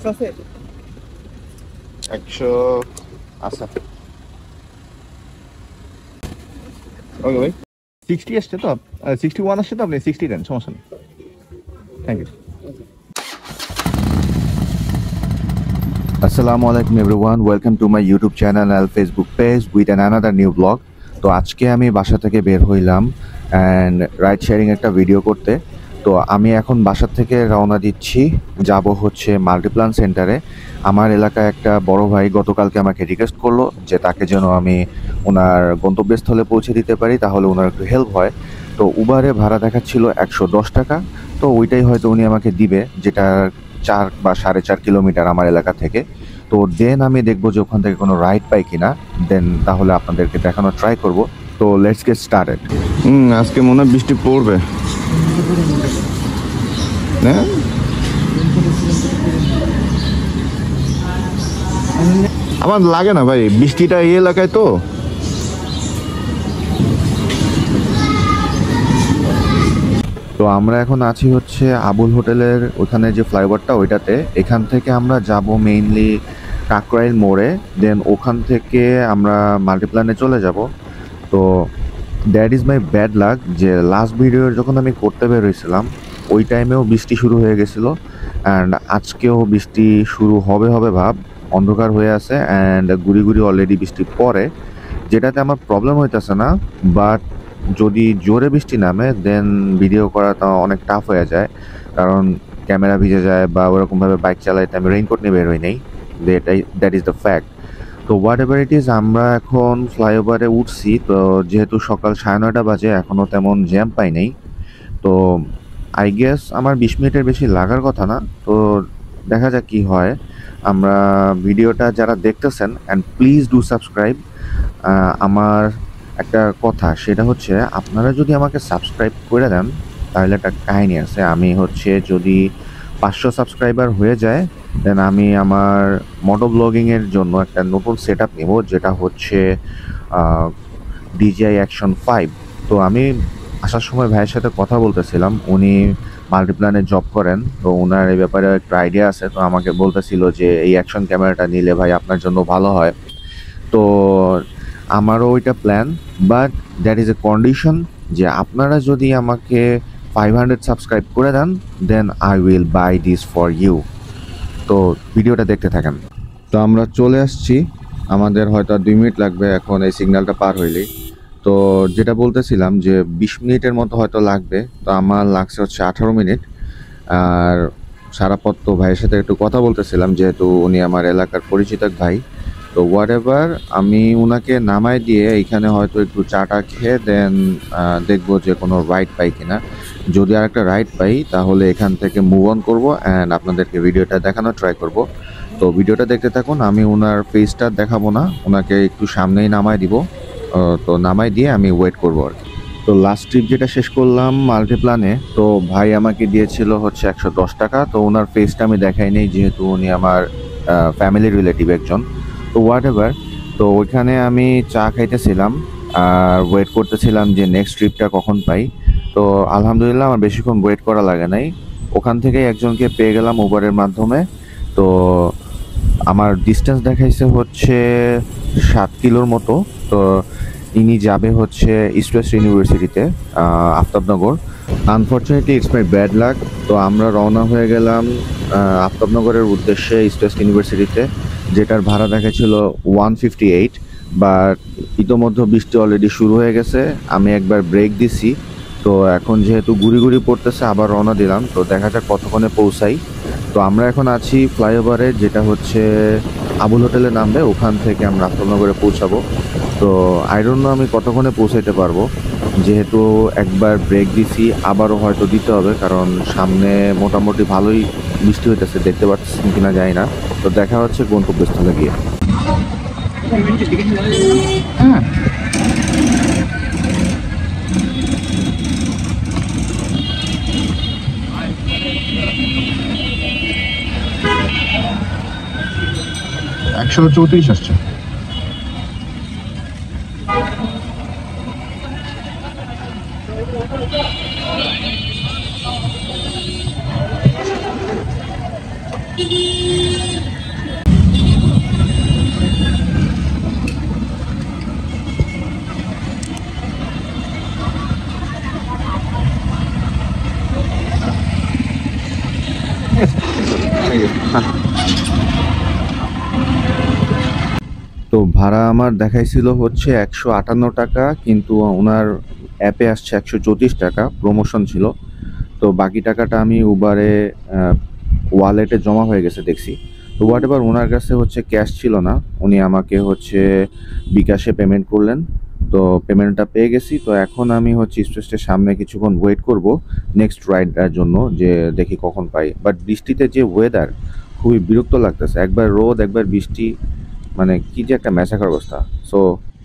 100 আচ্ছা ওকে ভাই 60 আসছে তো 61 আসছে তো আপনি 60 দেন সমস্যা নেই থ্যাংক ইউ আসসালামু আলাইকুম everyone welcome to my YouTube channel and Facebook page with another new blog তো আজকে আমি বাসা থেকে বের হইলাম অ্যান্ড রাইড শেয়ারিং একটা ভিডিও করতে তো আমি এখন বাসা থেকে রওনা দিচ্ছি যাব হচ্ছে মাল্টিপ্লান সেন্টারে আমার এলাকায় একটা বড় ভাই গতকালকে আমাকে রিকোয়েস্ট করলো যে তাকে যেন আমি ওনার গন্তব্যস্থলে পৌঁছে দিতে পারি তাহলে ওনার একটু হেল্প হয় তো উবারে ভাড়া দেখাচ্ছিল 110 টাকা তো ওইটাই হয়তো উনি আমাকে দিবে যেটা 4 বা 4.5 কিলোমিটার আমার এলাকা থেকে তো দেন আমি দেখবো যে ওখান থেকে কোনো রাইড পাই কিনা দেন তাহলে আপনাদেরকে দেখানোর ট্রাই করব তো লেটস গেট স্টার্টেড আজকে মনে হয় বৃষ্টি পড়বে হ্যাঁ আমার লাগে না ভাই বৃষ্টিটা এই এলাকায় তো তো আমরা এখন আছি হচ্ছে আবুল হোটেলের ওখানে যে ফ্লাইওভারটা ওইটাতে এখান থেকে আমরা যাব মেইনলি কাকরাইল মোড়ে দেন ওখান থেকে আমরা মাল্টিপ্ল্যানে চলে যাব তো that is my bad luck যে লাস্ট ভিডিও যখন আমি করতে বেরোইছিলাম ওই টাইমেও বৃষ্টি শুরু হয়ে গেছিলো অ্যান্ড আজকেও বৃষ্টি শুরু হবে ভাব অন্ধকার হয়ে আছে অ্যান্ড গুড়ি গুড়ি অলরেডি বৃষ্টি পড়ে যেটাতে আমার প্রবলেম হইতেছে না বাট যদি জোরে বৃষ্টি নামে দেন ভিডিও করাটা অনেক টাফ হয়ে যায় কারণ ক্যামেরা ভিজে যায় বা ওরকমভাবে বাইক চালাইতে আমি রেইনকোট নিয়ে বের হই নেই দ্যাট ইজ দ্য ফ্যাক্ট তো হোয়াট এভার ইট ইজ আমরা এখন ফ্লাইওভারে উঠছি তো যেহেতু সকাল 9:30 বাজে এখনও তেমন জ্যাম পাই নেই তো আই গেস আমার 20 মিনিটের বেশি লাগার কথা না তো দেখা যাক কি হয় আমরা ভিডিওটা যারা দেখতেছেন অ্যান্ড প্লিজ ডু সাবস্ক্রাইব আমার একটা কথা সেটা হচ্ছে আপনারা যদি আমাকে সাবস্ক্রাইব করে দেন তাহলে একটা কাহিনী আছে আমি হচ্ছে যদি 500 সাবস্ক্রাইবার হয়ে যায় দেন আমি আমার মোটো ব্লগিংয়ের জন্য একটা নতুন সেট আপ নেব যেটা হচ্ছে DJI Action 5 তো আমি আসার সময় ভাইয়ের সাথে কথা বলতেছিলাম উনি মাল্টিপ্ল্যানে জব করেন তো ওনার এই ব্যাপারে একটা আইডিয়া আছে তো আমাকে বলতেছিল যে এই অ্যাকশন ক্যামেরাটা নিলে ভাই আপনার জন্য ভালো হয় তো আমারও ওইটা plan but that is a condition যে আপনারা যদি আমাকে 500 সাবস্ক্রাইব করে দেন then I will buy this for you তো ভিডিওটা দেখতে থাকেন তো আমরা চলে আসছি আমাদের হয়তো 2 মিনিট লাগবে এখন এই সিগন্যালটা পার হইলেই তো যেটা বলতেছিলাম যে 20 মিনিটের মতো হয়তো লাগবে তো আমার লাগছে হচ্ছে 18 মিনিট আর সারা পথ তো ভাইয়ের সাথে একটু কথা বলতেছিলাম যেহেতু উনি আমার এলাকার পরিচিত ভাই তো হোয়াট এভার আমি ওনাকে নামায় দিয়ে এখানে হয়তো একটু চাটা খেয়ে দেন দেখবো যে কোনো রাইড পাই কিনা যদি আর একটা রাইড পাই তাহলে এখান থেকে মুভ অন করবো অ্যান্ড আপনাদেরকে ভিডিওটা দেখানোর ট্রাই করব তো ভিডিওটা দেখতে থাকুন আমি ওনার ফেসটা দেখাবো না ওনাকে একটু সামনেই নামায় দিব তো নামাই দিয়ে আমি ওয়েট করবো আর কি তো লাস্ট ট্রিপ যেটা শেষ করলাম মাল্টিপ্ল্যানে তো ভাই আমাকে দিয়েছিল হচ্ছে 110 টাকা তো ওনার ফেসটা আমি দেখাই নেই যেহেতু উনি আমার ফ্যামিলি রিলেটিভ একজন তো হোয়াট এভার তো ওইখানে আমি চা খাইতেছিলাম আর ওয়েট করতেছিলাম যে নেক্সট ট্রিপটা কখন পাই তো আলহামদুলিল্লাহ আমার বেশিক্ষণ ওয়েট করা লাগে নাই ওখান থেকে একজনকে পেয়ে গেলাম উবারের মাধ্যমে তো আমার ডিস্টেন্স দেখাইছে হচ্ছে 7 কিলোর মতো তো ইনি যাবে হচ্ছে ইস্ট ওয়েস্ট ইউনিভার্সিটিতে Aftabnagar unfortunately it's my bad luck তো আমরা রওনা হয়ে গেলাম আফতাবনগরের উদ্দেশ্যে ইস্ট ওয়েস্ট ইউনিভার্সিটিতে যেটার ভাড়া দেখাচ্ছিল 158 বাট ইতোমধ্যে বৃষ্টি অলরেডি শুরু হয়ে গেছে আমি একবার ব্রেক দিছি তো এখন যেহেতু গুড়ি গুড়ি পড়তেছে আবার রওনা দিলাম তো দেখা যাক কতক্ষণে পৌঁছাই তো আমরা এখন আছি ফ্লাইওভারে যেটা হচ্ছে আবুল হোটেলে নামবে ওখান থেকে আমরা আফতাবনগরে পৌঁছাবো তো আই ডোন্ট নো আমি কতক্ষণে পৌঁছাইতে পারবো যেহেতু একবার ব্রেক দিছি আবারও হয়তো দিতে হবে কারণ সামনে মোটামুটি ভালোই বৃষ্টি হইতেছে দেখতে পাচ্ছেন কিনা যায় না তো দেখা হচ্ছে গন্তব্যস্থলে গিয়ে হ্যাঁ 134 আসছে। তো ভাড়া আমার দেখাইছিল হচ্ছে 158 টাকা, কিন্তু ওনার অ্যাপে আসছে 134 টাকা, প্রমোশন ছিল। তো বাকি টাকাটা আমি উবারে ওয়ালেটে জমা হয়ে গেছে দেখছি। তো হোয়াট এভার, ওনার কাছে হচ্ছে ক্যাশ ছিল না, উনি আমাকে হচ্ছে বিকাশে পেমেন্ট করলেন। তো পেমেন্টটা পেয়ে গেছি। তো এখন আমি হচ্ছে স্টেশনের সামনে কিছুক্ষণ ওয়েট করব নেক্সট রাইডের জন্য, যে দেখি কখন পাই। বাট বৃষ্টিতে যে ওয়েদার, খুবই বিরক্ত লাগতেছে, একবার রোদ একবার বৃষ্টি, মানে কি যে একটা ম্যাচাকার অবস্থা। সো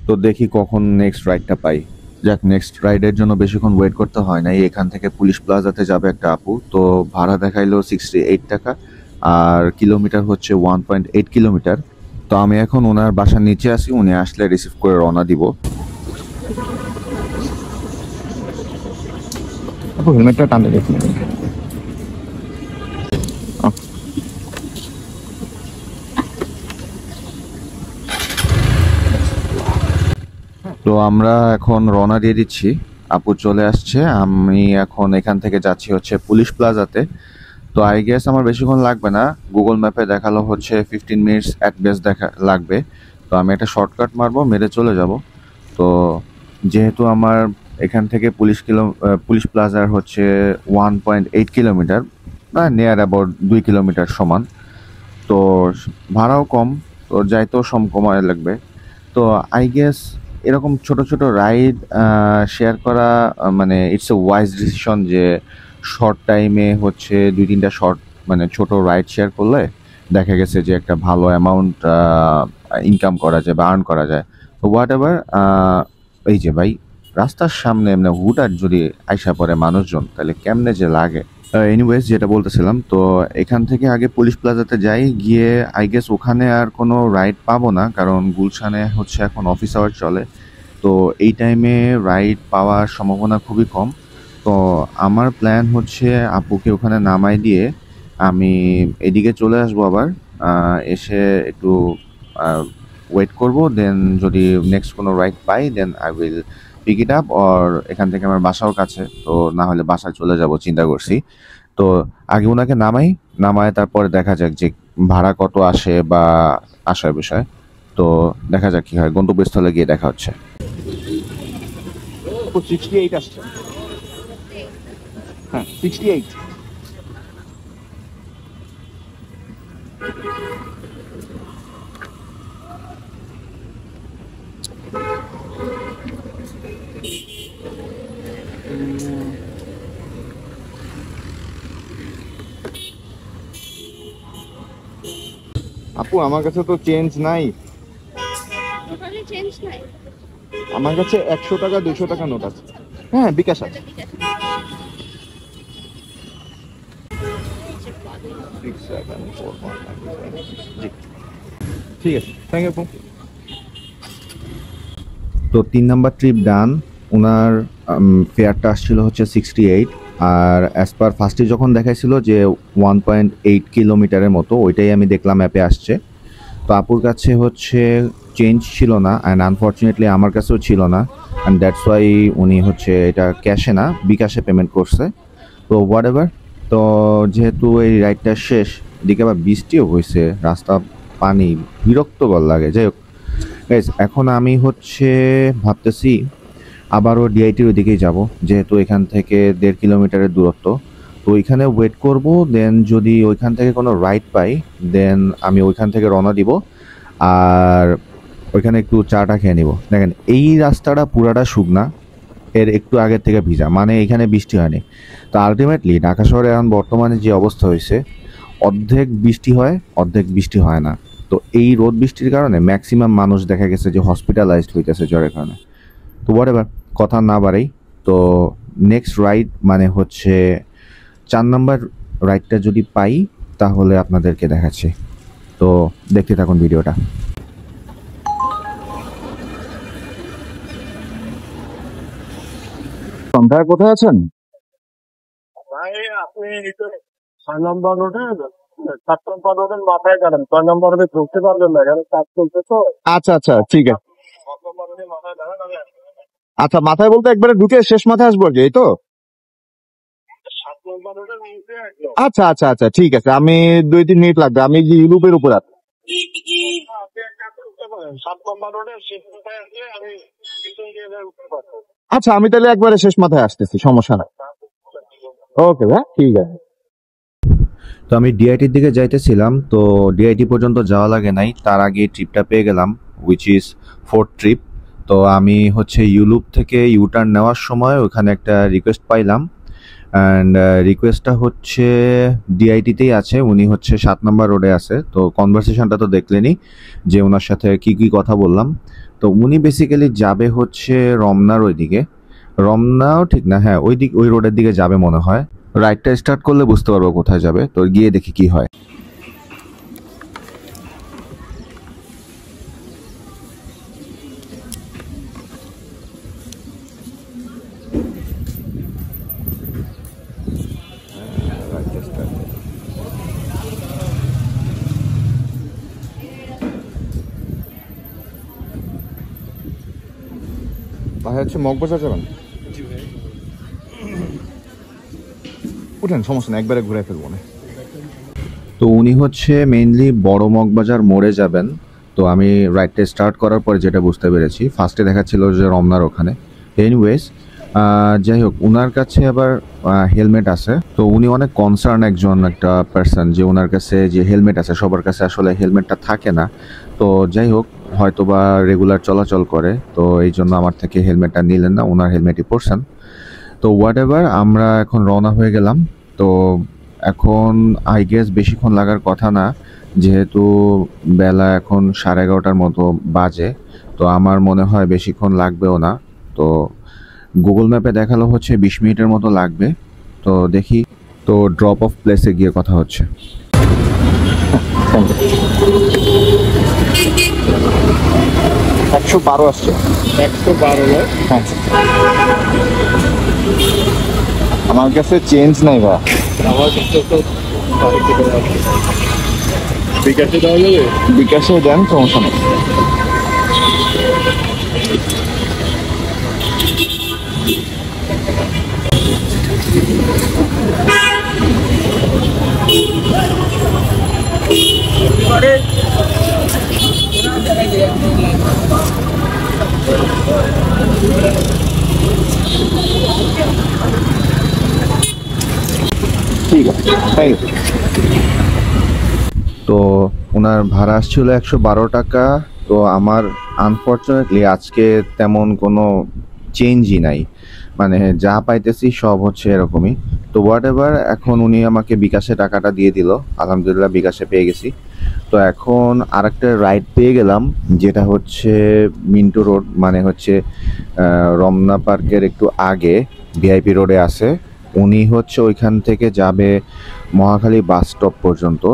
তো দেখি কখন নেক্সট রাইডটা পাই। যাক, নেক্সট রাইডের জন্য বেশিক্ষণ ওয়েট করতে হয় নাই। এখান থেকে পুলিশ প্লাজাতে যাবে একটা আপু, তো ভাড়া দেখাইলো 68 টাকা, আর কিলোমিটার হচ্ছে 1.8 কিলোমিটার। তো আমি এখন ওনার বাসার নিচে আছি, উনি আসলে রিসিভ করে রওনা দিব। আপু হেলমেটটা টানতে দেখুন। তো আমরা এখন রওনা দিয়ে দিচ্ছি, আপু চলে আসছে। আমি এখন এখান থেকে যাচ্ছি হচ্ছে পুলিশ প্লাজাতে। তো আই গেস আমার বেশিক্ষণ লাগবে না, গুগল ম্যাপে দেখালো হচ্ছে 15 মিনিটস অ্যাট বেস্ট দেখা লাগবে। তো আমি একটা শর্টকাট মারবো, মেরে চলে যাব। তো যেহেতু আমার এখান থেকে পুলিশ প্লাজার হচ্ছে 1.8 কিলোমিটার, নিয়ার অ্যাবাউট 2 কিলোমিটার সমান। তো ভাড়াও কম, তো যাইতেও সময় লাগবে। তো আই গেস এরকম ছোট ছোট রাইড শেয়ার করা, মানে ইটস এ ওয়াইজ ডিসিশন, যে শর্ট টাইমে হচ্ছে 2-3টা শর্ট মানে ছোট রাইড শেয়ার করলে দেখা গেছে যে একটা ভালো অ্যামাউন্ট ইনকাম করা যায় বা আর্ন করা যায়। তো হোয়াট এভার, এই যে ভাই, রাস্তার সামনে মানে হুটহাট যদি আইসা পড়ে মানুষজন, তাহলে কেমনে যে লাগে। এনিওয়েজ, যেটা বলতেছিলাম, তো এখান থেকে আগে পুলিশ প্লাজাতে যাই, গিয়ে আই গেস ওখানে আর কোনো রাইড পাবো না, কারণ গুলশানে হচ্ছে এখন অফিস আওয়ার চলে। তো এই টাইমে রাইড পাওয়ার সম্ভাবনা খুবই কম। তো আমার প্ল্যান হচ্ছে আপুকে ওখানে নামাই দিয়ে আমি এদিকে চলে আসবো আবার, এসে একটু ওয়েট করব। দেন যদি নেক্সট কোনো রাইড পাই, then I will pick it up. Or এখান থেকে আমার বাসাও কাছে, তো না হলে বাসায় চলে যাব চিন্তা করছি। তো আগে ওনাকে নামায় তারপরে দেখা যাক যে ভাড়া কত আসে বা আসার বিষয়। তো দেখা যাক কি হয়, গন্তব্যস্থলে গিয়ে দেখা হচ্ছে। 68 আসছে। হ্যাঁ 68। আপু আমার কাছে তো চেঞ্জ নাই। ওখানে চেঞ্জ নাই। আমার কাছে 100 টাকা 200 টাকা নোট আছে। হ্যাঁ বিকাশ আছে। 6741 জি ঠিক আছে, থ্যাংক ইউ আপু। তো 3 নাম্বার ট্রিপ ডান। ওনার ফেয়ারটা আসছিল হচ্ছে 68। আর অ্যাজ পার ফার্স্টে যখন দেখাইছিল যে 1.8 কিলোমিটারের মতো, ওইটাই আমি দেখলাম অ্যাপে আসছে। তো আপুর কাছে হচ্ছে চেঞ্জ ছিল না, অ্যান্ড আনফর্চুনেটলি আমার কাছেও ছিল না, অ্যান্ড দ্যাটস ওয়াই উনি হচ্ছে এটা ক্যাশে না বিকাশে পেমেন্ট করছে। তো হোয়াট এভার, তো যেহেতু এই রাইডটা শেষ, এদিকে আবার বৃষ্টিও হয়েছে, রাস্তা পানি, বিরক্তকর লাগে। যাই হোক গাইজ, এখন আমি হচ্ছে ভাবতেছি আবারও ডিআইটির ওইদিকেই যাব, যেহেতু এখান থেকে 1.5 কিলোমিটারের দূরত্ব। তো ওইখানে ওয়েট করব, দেন যদি ওইখান থেকে কোনো রাইড পাই, দেন আমি ওইখান থেকে রওনা দিব। আর ওইখানে একটু চাটা খেয়ে নিব। দেখেন এই রাস্তাটা পুরাটা শুকনা, এর একটু আগের থেকে ভিজা, মানে এখানে বৃষ্টি হয়নি। তো আলটিমেটলি ঢাকা শহরে এখন বর্তমানে যে অবস্থা হয়েছে, অর্ধেক বৃষ্টি হয় অর্ধেক বৃষ্টি হয় না। তো এই রোদ বৃষ্টির কারণে ম্যাক্সিমাম মানুষ দেখা গেছে যে হসপিটালাইজড হইতেছে জ্বরের কারণে। তো এবার কথা না বাড়াই, তো নেক্সট রাইড মানে হচ্ছে 4 নাম্বার রাইডটা যদি পাই তাহলে আপনাদেরকে দেখাচ্ছি। তো দেখতে থাকুন ভিডিওটা। সন্ধ্যায় কোথায় আছেন? ভাই আপনি একটু 6 নম্বর রোডে 7 নম্বর রোডের মাথায় দাঁড়ান, 6 নম্বর রোডে ঢুকতে পারবেন না, এখানে কাজ চলছে তো। আচ্ছা আচ্ছা ঠিক আছে। 7 নম্বর রোডের মাথায় দাঁড়ান, আমি আসছি। আচ্ছা মাথায় বলতে একবারে ঢুকে শেষ মাথায় আসবো আর কি, এই তো? 7 নম্বর রোডের আচ্ছা আচ্ছা আচ্ছা, ঠিক আছে, আমি 2-3 মিনিট লাগবে, আমি যে ইউরোপের উপর আছি। আপনি এক কাজ করতে পারেন, 7 নম্বর রোডে শেষ কোথায় আসলে আমি পিছন দিয়ে যাই উঠতে পারবো। আচ্ছা, আমি তাহলে একবারে শেষ মাথায় আসতেছি, সমস্যা নাই। ওকে ভাই, ঠিক আছে। তো আমি ডিআইটির দিকে যাইতেছিলাম, তো ডিআইটি পর্যন্ত যাওয়া লাগে নাই, তার আগে ট্রিপটা পেয়ে গেলাম, উইচ ইজ 4th ট্রিপ। তো আমি হচ্ছে ইউলুপ থেকে ইউটার্ন নেওয়ার সময় ওখানে একটা রিকোয়েস্ট পাইলাম, অ্যান্ড রিকোয়েস্টটা হচ্ছে ডিআইটিতেই আছে, উনি হচ্ছে 7 নম্বর রোডে আছে। তো কনভারসেশনটা তো দেখলেনি যে ওনার সাথে কি কি কথা বললাম। তো উনি বেসিক্যালি যাবে হচ্ছে রমনার ওইদিকে, রমনাও ঠিক না, হ্যাঁ ওই রোডের দিকে যাবে মনে হয়। রাইডটা স্টার্ট করলে বুঝতে পারবো কোথায় যাবে, তো গিয়ে দেখি কি হয়। ভাই হচ্ছে মগবাজার যাবেন? উঠেন, সমস্যা নেই, একবারে ঘুরে ফেলবো না। তো উনি হচ্ছে মেইনলি বড় মগবাজার মোড়ে যাবেন। তো আমি রাইডটা স্টার্ট করার পরে যেটা বুঝতে পেরেছি, ফার্স্টে দেখাচ্ছিল যে রমনার ওখানে। এনিওয়েজ, যাই হোক, ওনার কাছে আবার হেলমেট আছে। তো উনি অনেক কনসার্ন একজন একটা পার্সন, যে ওনার কাছে যে হেলমেট আছে, সবার কাছে আসলে হেলমেটটা থাকে না। তো যাই হোক, হয়তো বা রেগুলার চলাচল করে, তো এই জন্য আমার থেকে হেলমেটটা নিলেন না, ওনার হেলমেটই পরছেন। তো হোয়াট এভার, আমরা এখন রওনা হয়ে গেলাম। তো এখন আই গেস বেশিক্ষণ লাগার কথা না, যেহেতু বেলা এখন 11:30টার মতো বাজে। তো আমার মনে হয় বেশিক্ষণ লাগবেও না। তো গুগল ম্যাপে দেখালো হচ্ছে 20 মিনিটের মতো লাগবে। তো দেখি, তো ড্রপ অফ প্লেসে গিয়ে কথা হচ্ছে। 112 আসছে। 112 না? হ্যাঁ, আমার কাছে চেঞ্জ নাই ভাই। আমার কাছে তো তারিখ থেকে আছে। বিকাশে দেওয়া যাবে? বিকাশে দেন, সমস্যা নেই। ঠিক আছে, থ্যাংক ইউ। তো ওনার ভাড়া আসছিল 112 টাকা। তো আমার আনফর্চুনেটলি আজকে তেমন কোনো চেঞ্জই নাই, মানে যা পাইতেছি সব হচ্ছে এরকমই। তো হোয়াট এভার, এখন উনি আমাকে বিকাশে টাকাটা দিয়ে দিল, আলহামদুলিল্লাহ বিকাশে পেয়ে গেছি। তো এখন আরেকটা রাইড পেয়ে গেলাম, যেটা হচ্ছে মিন্টু রোড, মানে হচ্ছে রমনা পার্কের একটু আগে ভিআইপি রোডে আছে। উনি হচ্ছে ওইখান থেকে যাবে মহাখালী বাস স্টপ পর্যন্ত।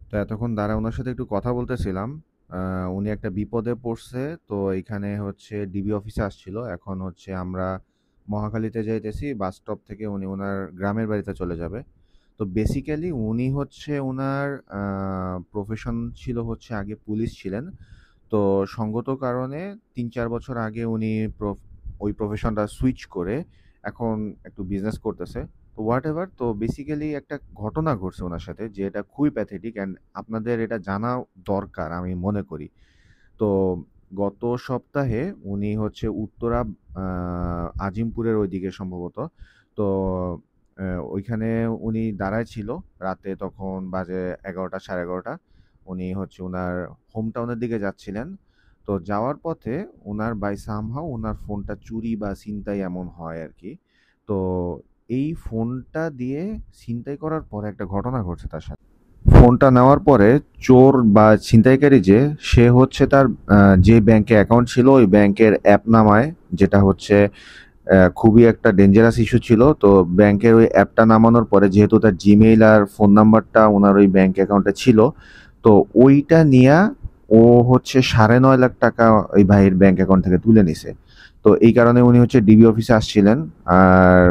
তো এতক্ষণ দাঁড়া ওনার সাথে একটু কথা বলতেছিলাম। উনি একটা বিপদে পড়ছে, তো এখানে হচ্ছে ডিবি অফিসে আসছিল। এখন হচ্ছে আমরা মহাখালীতে যাইতেছি, বাস স্টপ থেকে উনি ওনার গ্রামের বাড়িতে চলে যাবে। তো বেসিক্যালি উনি হচ্ছে ওনার প্রফেশন ছিল হচ্ছে আগে পুলিশ ছিলেন। তো সঙ্গত কারণে 3-4 বছর আগে উনি ওই প্রফেশনটা সুইচ করে এখন একটু বিজনেস করতেছে। তো হোয়াট এভার, তো বেসিক্যালি একটা ঘটনা ঘটছে ওনার সাথে, যে এটা খুবই প্যাথেটিক অ্যান্ড আপনাদের এটা জানা দরকার আমি মনে করি। তো গত সপ্তাহে উনি হচ্ছে উত্তরা আজিমপুরের ওইদিকে সম্ভবত। তো ওইখানে উনি দাঁড়ায় ছিল রাতে, তখন বাজে 11টা 11:30। উনি হচ্ছে ওনার হোম টাউনের দিকে যাচ্ছিলেন। তো যাওয়ার পথে ওনার বাই সামহাউ ওনার ফোনটা চুরি বা ছিনতাই এমন হয় আর কি। তো এই ফোনটা দিয়ে ছিনতাই করার পরে একটা ঘটনা ঘটছে তার সাথে। ফোনটা নেওয়ার পরে চোর বা ছিনতাইকারী সে হচ্ছে তার যে ব্যাংকে অ্যাকাউন্ট ছিল ওই ব্যাংকের অ্যাপ নামায়, যেটা হচ্ছে খুবই একটা ডেঞ্জারাস ইস্যু ছিল। তো ব্যাংকের ওই অ্যাপটা নামানোর পরে, যেহেতু তার জিমেইল আর ফোন নাম্বারটা ওনার ওই ব্যাংক অ্যাকাউন্টে ছিল, তো ওইটা নিয়ে ও হচ্ছে 9.5 লাখ টাকা ওই ভাইয়ের ব্যাংক অ্যাকাউন্ট থেকে তুলে নিছে। তো এই কারণে উনি হচ্ছে ডিবি অফিসে আসছিলেন, আর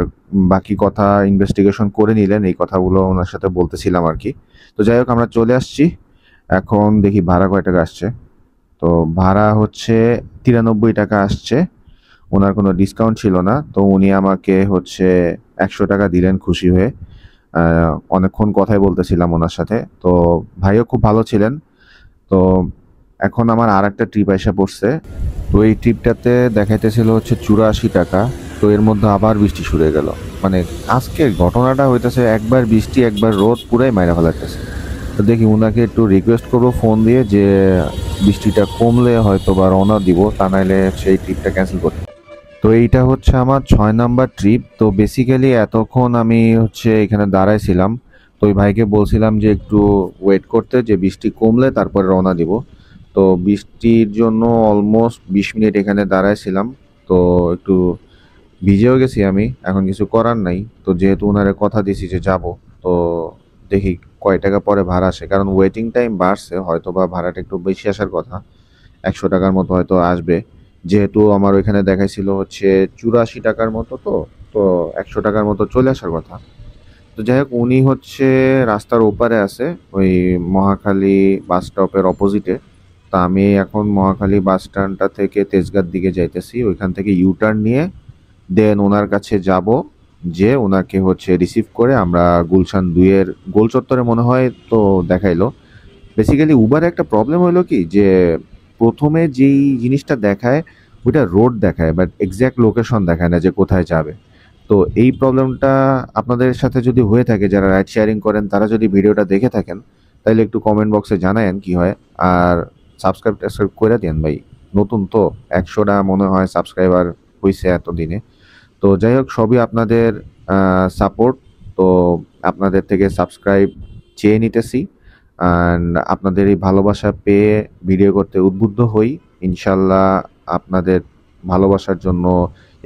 বাকি কথা ইনভেস্টিগেশন করে নিলেন। এই কথাগুলো ওনার সাথে বলতেছিলাম আর কি। তো যাই হোক, আমরা চলে আসছি। এখন দেখি ভাড়া কয় টাকা আসছে। তো ভাড়া হচ্ছে 93 টাকা আসছে। ওনার কোনো ডিসকাউন্ট ছিল না, তো উনি আমাকে হচ্ছে 100 টাকা দিলেন খুশি হয়ে। অনেকক্ষণ কথাই বলতেছিলাম ওনার সাথে, তো ভাইও খুব ভালো ছিলেন। তো এখন আমার আর একটা ট্রিপ এসে পড়ছে। তো এই ট্রিপটাতে দেখাইতেছিল হচ্ছে 84 টাকা। তো এর মধ্যে আবার বৃষ্টি শুরু হয়ে গেল। মানে আজকের ঘটনাটা হইতেছে একবার বৃষ্টি একবার রোদ, পুরাই মাইরা ফেলাইতেছে। তো দেখি উনাকে একটু রিকোয়েস্ট করবো ফোন দিয়ে যে বৃষ্টিটা কমলে হয়তো বা রওনা দিব, তা নাইলে সেই ট্রিপটা ক্যান্সেল করতে। তো এইটা হচ্ছে আমার 6 নাম্বার ট্রিপ। তো বেসিক্যালি এতক্ষণ আমি হচ্ছে এখানে দাঁড়াইছিলাম। তো ওই ভাইকে বলছিলাম যে একটু ওয়েট করতে, যে বৃষ্টি কমলে তারপরে রওনা দিব। তো বৃষ্টির জন্য অলমোস্ট 20 মিনিট এখানে দাঁড়াইছিলাম। তো একটু ভিজেও গেছি আমি, এখন কিছু করার নাই। তো যেহেতু ওনারে কথা দিছি যে যাব, তো দেখি কয় টাকা পরে ভাড়া আসে, কারণ ওয়েটিং টাইম বাড়ছে, হয়তো বা ভাড়াটা একটু বেশি আসার কথা, 100 টাকার মতো হয়তো আসবে। যেহেতু আমার ওইখানে দেখাইছিল হচ্ছে 84 টাকার মতো, তো তো 100 টাকার মতো চলে আসার কথা। তো যাই হোক, উনি হচ্ছে রাস্তার ওপারে আছে, ওই মহাখালী বাস স্টপের অপোজিটে। তা আমি এখন মহাখালী বাস স্ট্যান্ডটা থেকে তেজগাঁর দিকে যাইতেছি, ওইখান থেকে ইউটার্ন নিয়ে দেন ওনার কাছে যাব, যে ওনাকে হচ্ছে রিসিভ করে আমরা গুলশান 2-এর গোল চত্বরে মনে হয় তো দেখাইলো। বেসিক্যালি উবারে একটা প্রবলেম হলো কি, যে প্রথমে যেই জিনিসটা দেখায় ওইটা রোড দেখায়, বাট এক্স্যাক্ট লোকেশন দেখায় না যে কোথায় যাবে। তো এই প্রবলেমটা আপনাদের সাথে যদি হয়ে থাকে, যারা রাইড শেয়ারিং করেন, তারা যদি ভিডিওটা দেখে থাকেন, তাহলে একটু কমেন্ট বক্সে জানায়েন কি হয়। আর সাবস্ক্রাইব করে দেন ভাই, নতুন তো 100টা মনে হয় সাবস্ক্রাইবার হয়েছে এতদিনে। তো যাই হোক, সবই আপনাদের সাপোর্ট। তো আপনাদের থেকে সাবস্ক্রাইব চেয়ে নিতেছি, অ্যান্ড আপনাদের এই ভালোবাসা পেয়ে ভিডিও করতে উদ্বুদ্ধ হই। ইনশাল্লাহ আপনাদের ভালোবাসার জন্য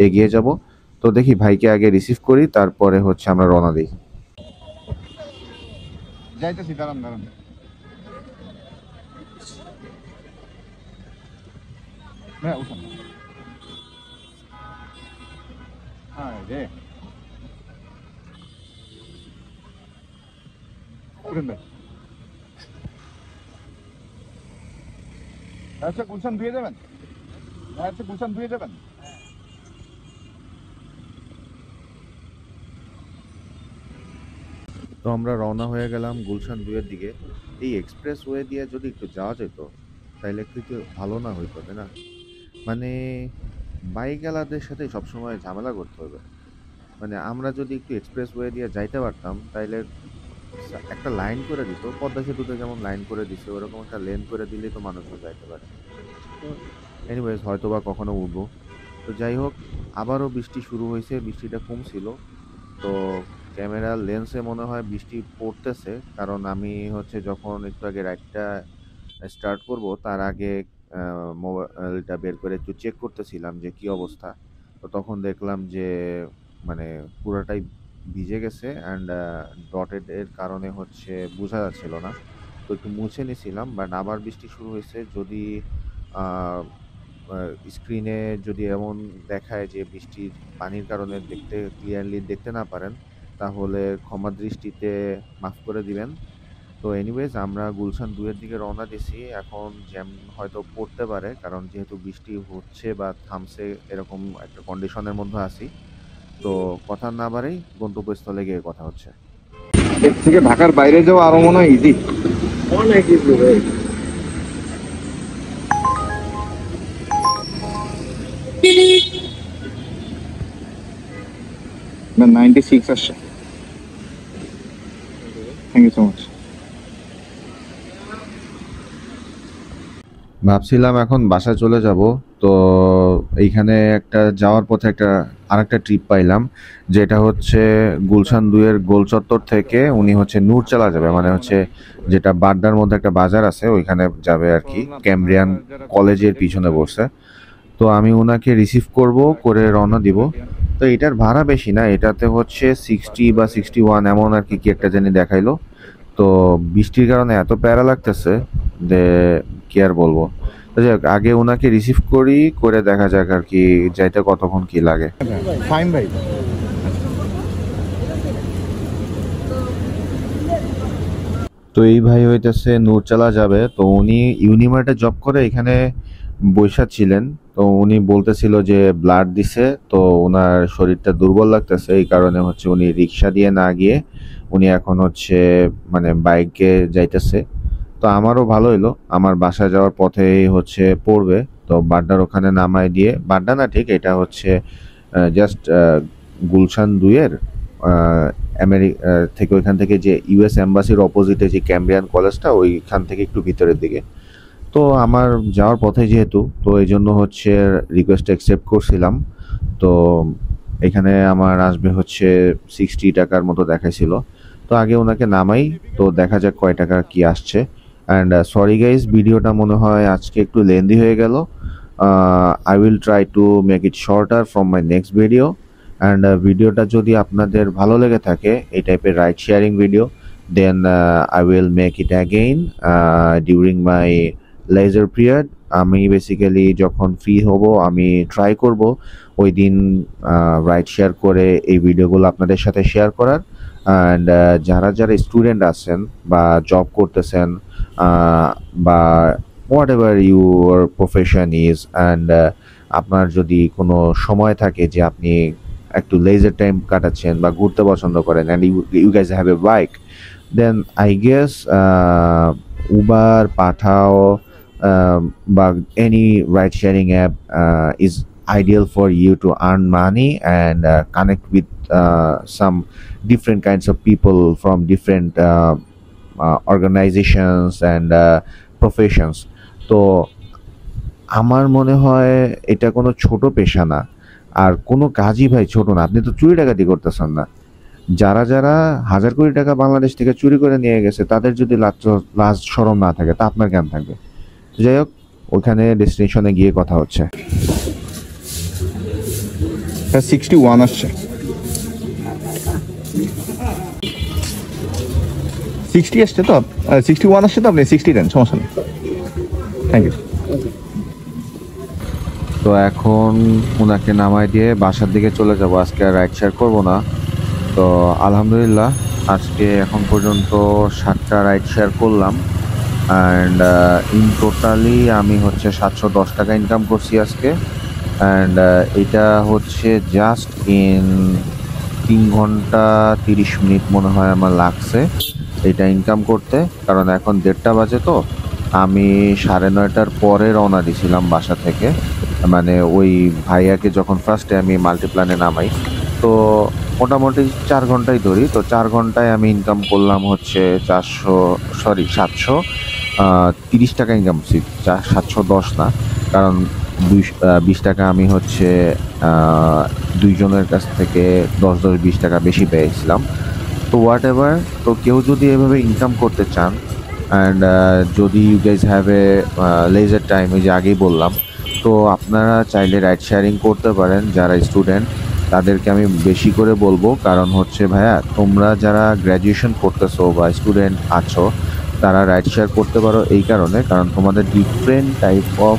এগিয়ে যাব। তো দেখি ভাইকে আগে রিসিভ করি, তারপরে হচ্ছে আমরা রওনা দিই। যাইতেছি, দাঁড়ান দাঁড়ান। হ্যাঁ উঠান। হ্যাঁ রে উঠেন ভাই। আচ্ছা গুলশান ধুয়ে যাবেন, আচ্ছা গুলশান ধুয়ে যাবেন। তো আমরা রওনা হয়ে গেলাম গুলশান 2-এর দিকে। এই এক্সপ্রেস ওয়ে দিয়ে যদি একটু যাওয়া যেত, তাইলে একটু ভালো না হইতো, তাই না? মানে বাইকওয়ালাদের সাথে সবসময় ঝামেলা করতে হবে। মানে আমরা যদি একটু এক্সপ্রেস ওয়ে দিয়ে যাইতে পারতাম, তাইলে একটা লাইন করে দিত, পদ্মা সেতুতে যেমন লাইন করে দিছে, ওরকম একটা লেন করে দিলেই তো মানুষজন যাইতে পারে। তো এনিওয়েজ হয়তো বা কখনো উঠবো। তো যাই হোক, আবারও বৃষ্টি শুরু হয়েছে, বৃষ্টিটা কমছিল। তো ক্যামেরার লেন্সে মনে হয় বৃষ্টি পড়তেছে, কারণ আমি হচ্ছে যখন একটু আগে রাইডটা স্টার্ট করব তার আগে মোবাইলটা বের করে একটু চেক করতেছিলাম যে কি অবস্থা। তো তখন দেখলাম যে মানে পুরোটাই ভিজে গেছে, অ্যান্ড ডটেড এর কারণে হচ্ছে বোঝা যাচ্ছিল না। তো একটু মুছে নিয়েছিলাম, বাট আবার বৃষ্টি শুরু হয়েছে। যদি স্ক্রিনে যদি এমন দেখায় যে বৃষ্টির পানির কারণে দেখতে ক্লিয়ারলি দেখতে না পারেন, তাহলে ক্ষমা দৃষ্টিতে মাফ করে দিবেন। তো এনিওয়েজ আমরা গুলশান 2-এর দিকে রওনা দিছি। এখন জ্যাম হয়তো পড়তে পারে, কারণ যেহেতু বৃষ্টি হচ্ছে বা থামছে এরকম একটা কন্ডিশনের মধ্যে আছি। তো কথা না বাড়াই গন্তব্যস্থলে গিয়ে কথা হচ্ছে। এর থেকে ঢাকার বাইরে যাওয়া আরো মনে হয় ইজি। অনেক ইজি ভাই। না 96 আসছে। Thank you so much. ভাবছিলাম এখন বাসায় চলে যাব। তো এইখানে একটা যাওয়ার পথে আরেকটা ট্রিপ পাইলাম, যেটা হচ্ছে গুলশান 2-এর গোল চত্বর থেকে উনি হচ্ছে নূরচালা যাবে, মানে হচ্ছে যেটা বাড্ডার মধ্যে একটা বাজার আছে ওইখানে যাবে আর কি। ক্যামব্রিয়ান কলেজের পিছনে বসে। তো আমি ওনাকে রিসিভ করে রওনা দিব। তো এটার ভাড়া বেশি না, এটাতে হচ্ছে 60 বা 61 এমন আর কি একটা জানি দেখাইলো। তো বৃষ্টির কারণে এত প্যারা লাগতেছে যে কি আর বলবো। তো যাই হোক, আগে ওনাকে রিসিভ করে দেখা যাক আর কি যাইতে কতক্ষণ কি লাগে। ফাইন ভাই। তো এই ভাই হইতেছে নূরচালা যাবে, তো উনি ইউনিমার্টে জব করে এখানে বৈশা ছিলেন। তো উনি বলতেছিল যে ব্লাড দিছে, তো ওনার শরীরটা দুর্বল লাগতেছে, এই কারণে হচ্ছে উনি রিক্সা দিয়ে না গিয়ে উনি এখন হচ্ছে মানে বাইকে যাইতেছে। তো আমারও ভালো হইলো, আমার বাসায় যাওয়ার পথেই হচ্ছে পড়বে। তো বাড্ডার ওখানে নামায় দিয়ে, বাড্ডা না ঠিক, এটা হচ্ছে জাস্ট গুলশান 2-এর থেকে, ওইখান থেকে যে ইউএস এম্বাসির অপোজিটে যে ক্যাম্ব্রিয়ান কলেজটা, ওইখান থেকে একটু ভিতরের দিকে। তো আমার যাওয়ার পথে যেহেতু, তো এই জন্য হচ্ছে রিকোয়েস্ট অ্যাকসেপ্ট করছিলাম। তো এখানে আমার আসবে হচ্ছে 60 টাকার মতো দেখাইছিল। তো আগে ওনাকে নামাই, তো দেখা যাক কয় টাকা কি আসছে। অ্যান্ড সরি গাইজ, ভিডিওটা মনে হয় আজকে একটু লেন্দি হয়ে গেল। I will try to make it shorter from my next video. And ভিডিওটা যদি আপনাদের ভালো লেগে থাকে এই টাইপের ride sharing video, then I will make it again during my leisure period. আমি বেসিক্যালি যখন ফ্রি হব আমি ট্রাই করব ওই দিন রাইড শেয়ার করে এই ভিডিওগুলো আপনাদের সাথে শেয়ার করার। অ্যান্ড যারা যারা স্টুডেন্ট আছেন বা জব করতেছেন বা what ever your profession is, and আপনার যদি কোনো সময় থাকে যে আপনি একটু লেজার টাইম কাটাচ্ছেন বা ঘুরতে পছন্দ করেন, and you guys have a bike, then I guess Uber, Pathao বা any ride sharing app is ideal for you to earn money and connect with some different kinds of people from different organizations and professions. তো আমার মনে হয় এটা কোনো ছোট পেশা না, আর কোনো কাজই ভাই ছোট না। আপনি তো চুরি ডাকাতি করতেছেন না। যারা যারা হাজার কোটি টাকা বাংলাদেশ থেকে চুরি করে নিয়ে গেছে, তাদের যদি লাজ শরম না থাকে, তা আপনার কেন থাকবে? যাই হোক, ওখানে ডেস্টিনেশনে গিয়ে কথা হচ্ছে। 61 আসছে, 60 আসছে, তো 61 আসছে, তো আপনি 60 দেন, সমস্যা নেই। Thank you. তো এখন ওনাকে নামাই দিয়ে বাসার দিকে চলে যাব, আজকে আর রাইড শেয়ার করবো না। তো আলহামদুলিল্লাহ আজকে এখন পর্যন্ত 7টা রাইড শেয়ার করলাম, অ্যান্ড ইন টোটালি আমি হচ্ছে 710 টাকা ইনকাম করছি আজকে। অ্যান্ড এটা হচ্ছে জাস্ট ইন 3 ঘন্টা 30 মিনিট মনে হয় আমার লাগছে এটা ইনকাম করতে। কারণ এখন 1:30 বাজে, তো আমি 9:30টার পরে রওনা দিছিলাম বাসা থেকে, মানে ওই ভাইয়াকে যখন ফার্স্টে আমি মাল্টিপ্ল্যানে নামাই। তো মোটামুটি 4 ঘন্টাই ধরি, তো 4 ঘন্টায় আমি ইনকাম করলাম হচ্ছে 730 টাকা ইনকাম করছি, 710 না, কারণ 20 টাকা আমি হচ্ছে দুইজনের কাছ থেকে 10-20 টাকা বেশি পেয়েছিলাম। তো হোয়াট এভার, তো কেউ যদি এভাবে ইনকাম করতে চান, অ্যান্ড যদি you guys have a leisure time, এই যে আগেই বললাম, তো আপনারা চাইলে রাইড শেয়ারিং করতে পারেন। যারা স্টুডেন্ট তাদেরকে আমি বেশি করে বলবো, কারণ হচ্ছে ভাইয়া তোমরা যারা গ্র্যাজুয়েশন করতেছো বা স্টুডেন্ট আছো, তারা রাইড শেয়ার করতে পারো এই কারণে, কারণ তোমাদের ডিফারেন্ট টাইপ অফ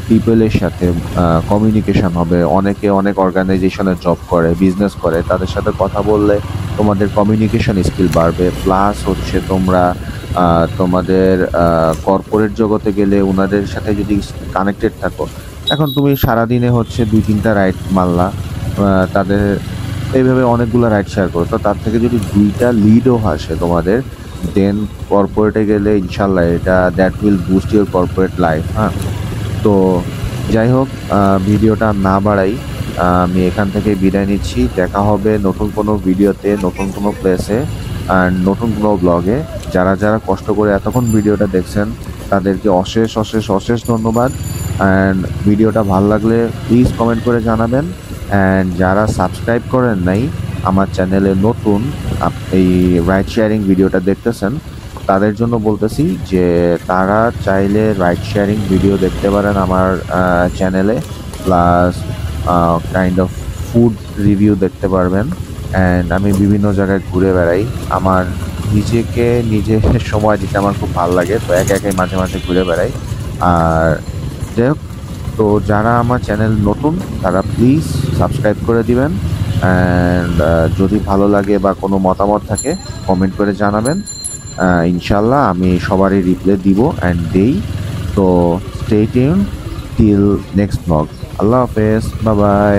পিপলের সাথে কমিউনিকেশন হবে। অনেকে অনেক অর্গানাইজেশনে জব করে, বিজনেস করে, তাদের সাথে কথা বললে তোমাদের কমিউনিকেশন স্কিল বাড়বে। প্লাস হচ্ছে তোমরা তোমাদের কর্পোরেট জগতে গেলে ওনাদের সাথে যদি কানেক্টেড থাকো, এখন তুমি সারাদিনে হচ্ছে 2-3টা রাইড মারলা, তাদের এইভাবে অনেকগুলো রাইড শেয়ার করো, তো তার থেকে যদি 2টা লিডও আসে তোমাদের, দেন কর্পোরেটে গেলে ইনশাল্লাহ এটা that will boost your corporate life. হ্যাঁ, তো যাই হোক, ভিডিওটা না বাড়াই, আমি এখান থেকে বিদায় নিচ্ছি। দেখা হবে নতুন কোনো ভিডিওতে, নতুন কোনো প্লেসে, অ্যান্ড নতুন কোনো ব্লগে। যারা যারা কষ্ট করে এতক্ষণ ভিডিওটা দেখছেন তাদেরকে অশেষ অশেষ অশেষ ধন্যবাদ। অ্যান্ড ভিডিওটা ভালো লাগলে প্লিজ কমেন্ট করে জানাবেন। অ্যান্ড যারা সাবস্ক্রাইব করেন নাই আমার চ্যানেলে নতুন, এই রাইড শেয়ারিং ভিডিওটা দেখতেছেন, তাদের জন্য বলতেছি যে তারা চাইলে রাইড শেয়ারিং ভিডিও দেখতে পারেন আমার চ্যানেলে, plus kind of food review দেখতে পারবেন। অ্যান্ড আমি বিভিন্ন জায়গায় ঘুরে বেড়াই, আমার নিজে সময় দিতে আমার খুব ভালো লাগে, তো একাই মাঝে মাঝে ঘুরে বেড়াই। আর যাই হোক, তো যারা আমার চ্যানেল নতুন তারা প্লিজ সাবস্ক্রাইব করে দিবেন। অ্যান্ড যদি ভালো লাগে বা কোনো মতামত থাকে কমেন্ট করে জানাবেন। ইনশাল্লাহ আমি সবারই রিপ্লাই দিব অ্যান্ড দেই। তো stay tune till next blog. আল্লাহ হাফেজ, বাই বাই।